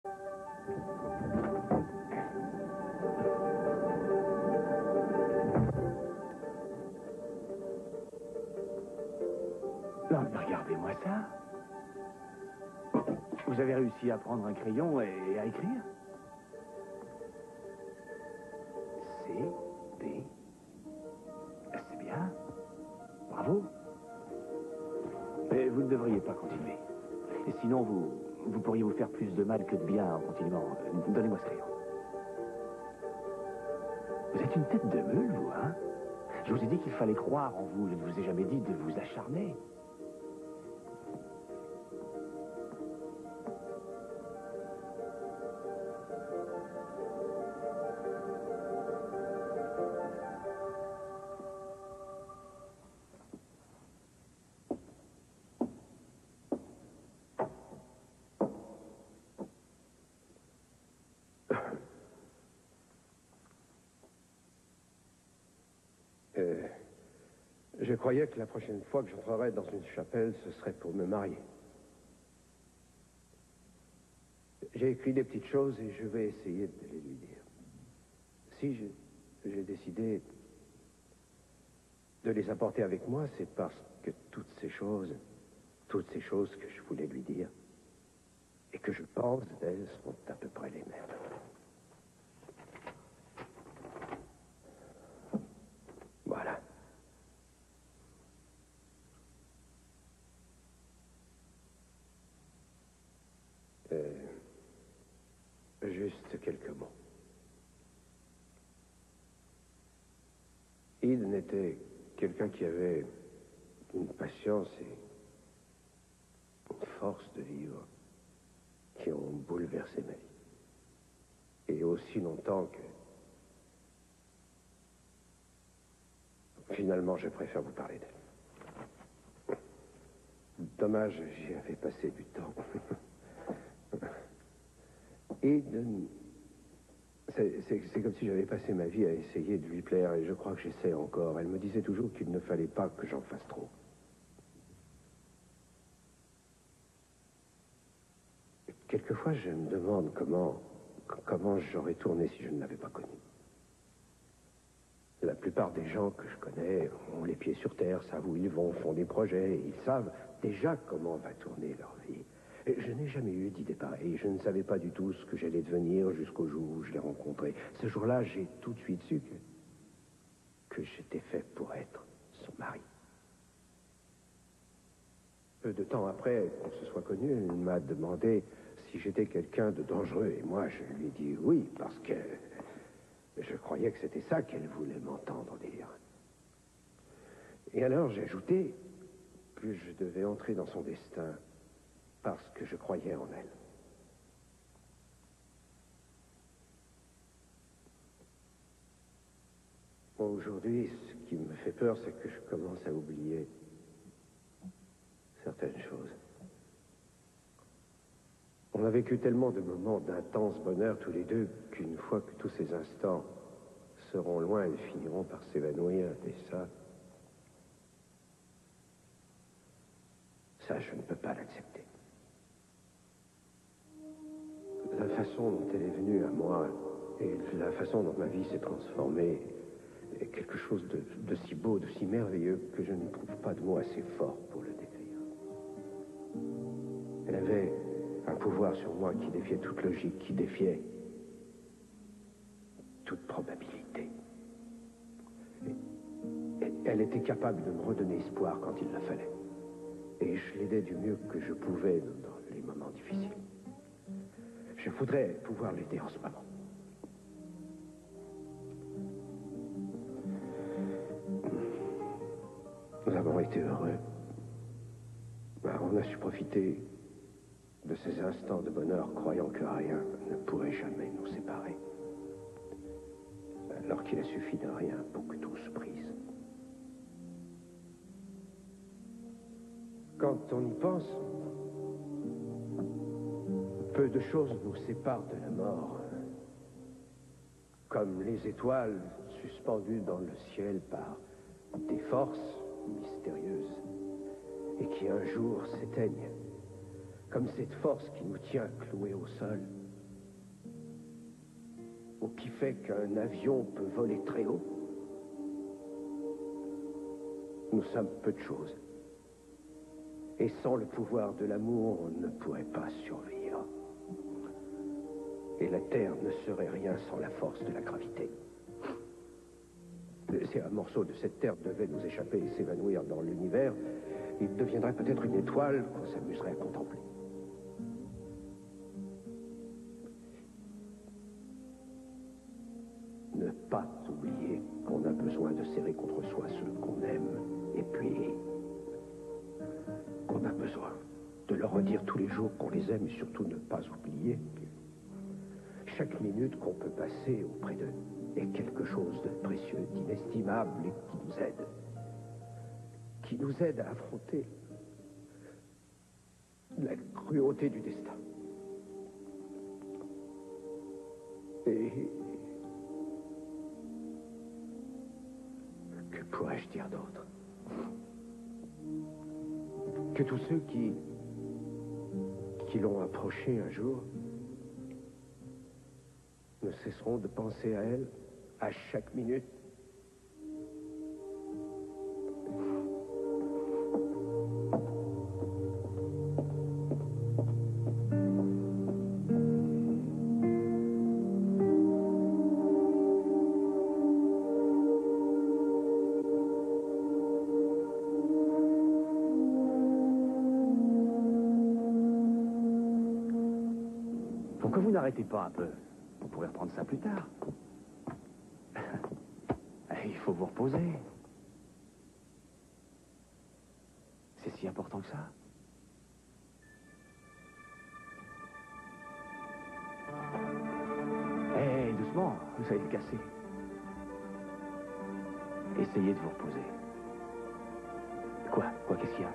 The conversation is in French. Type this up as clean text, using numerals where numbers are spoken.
Non, mais regardez-moi ça. Vous avez réussi à prendre un crayon et à écrire? C, D. C'est bien. Bravo. Mais vous ne devriez pas continuer. Et sinon, vous pourriez vous faire plus de mal que de bien en continuant. Donnez-moi ce crayon. Vous êtes une tête de meule, vous, hein? Je vous ai dit qu'il fallait croire en vous. Je ne vous ai jamais dit de vous acharner. Je croyais que la prochaine fois que j'entrerais dans une chapelle, ce serait pour me marier. J'ai écrit des petites choses et je vais essayer de les lui dire. Si j'ai décidé de les apporter avec moi, c'est parce que toutes ces choses que je voulais lui dire et que je pense d'elles sont à peu près les mêmes. Voilà. Juste quelques mots. Eden était quelqu'un qui avait une patience et une force de vivre qui ont bouleversé ma vie. Et aussi longtemps que... Finalement, je préfère vous parler d'elle. Dommage, j'y avais passé du temps. Eden, c'est comme si j'avais passé ma vie à essayer de lui plaire, et je crois que j'essaie encore. Elle me disait toujours qu'il ne fallait pas que j'en fasse trop. Quelquefois, je me demande comment j'aurais tourné si je ne l'avais pas connue. La plupart des gens que je connais ont les pieds sur terre, savent où ils vont, font des projets, et ils savent déjà comment va tourner leur vie. Et je n'ai jamais eu d'idée pareille. Je ne savais pas du tout ce que j'allais devenir jusqu'au jour où je l'ai rencontré. Ce jour-là, j'ai tout de suite su que j'étais fait pour être son mari. Peu de temps après qu'on se soit connus, elle m'a demandé si j'étais quelqu'un de dangereux. Et moi, je lui ai dit oui, parce que je croyais que c'était ça qu'elle voulait m'entendre dire. Et alors, j'ai ajouté que je devais entrer dans son destin parce que je croyais en elle. Aujourd'hui, ce qui me fait peur, c'est que je commence à oublier certaines choses. On a vécu tellement de moments d'intense bonheur tous les deux qu'une fois que tous ces instants seront loin, ils finiront par s'évanouir. Et ça, je ne peux pas l'accepter. La façon dont elle est venue à moi et la façon dont ma vie s'est transformée est quelque chose de si beau, de si merveilleux que je ne trouve pas de mots assez forts pour le décrire. Elle avait un pouvoir sur moi qui défiait toute logique, qui défiait toute probabilité. Et elle était capable de me redonner espoir quand il le fallait. Et je l'aidais du mieux que je pouvais dans les moments difficiles. Je voudrais pouvoir l'aider en ce moment. Nous avons été heureux. On a su profiter de ces instants de bonheur, croyant que rien ne pourrait jamais nous séparer. Alors qu'il a suffi de rien pour que tout se brise. Quand on y pense, peu de choses nous séparent de la mort. Comme les étoiles suspendues dans le ciel par des forces mystérieuses et qui un jour s'éteignent. Comme cette force qui nous tient cloués au sol ou qui fait qu'un avion peut voler très haut. Nous sommes peu de choses. Et sans le pouvoir de l'amour, on ne pourrait pas survivre. Et la Terre ne serait rien sans la force de la gravité. Si un morceau de cette Terre devait nous échapper et s'évanouir dans l'univers, il deviendrait peut-être une étoile qu'on s'amuserait à contempler. Ne pas oublier qu'on a besoin de serrer contre soi ceux qu'on aime, et puis qu'on a besoin de leur redire tous les jours qu'on les aime, et surtout ne pas oublier que chaque minute qu'on peut passer auprès d'eux est quelque chose de précieux, d'inestimable, et qui nous aide à affronter la cruauté du destin. Et que pourrais-je dire d'autre? Que tous ceux qui l'ont approchée un jour ne cesseront de penser à elle à chaque minute. Pourquoi vous n'arrêtez pas un peu? On pourrait reprendre ça plus tard. Il faut vous reposer. C'est si important que ça. Doucement, vous allez le casser. Essayez de vous reposer. Quoi? Qu'est-ce qu'il y a?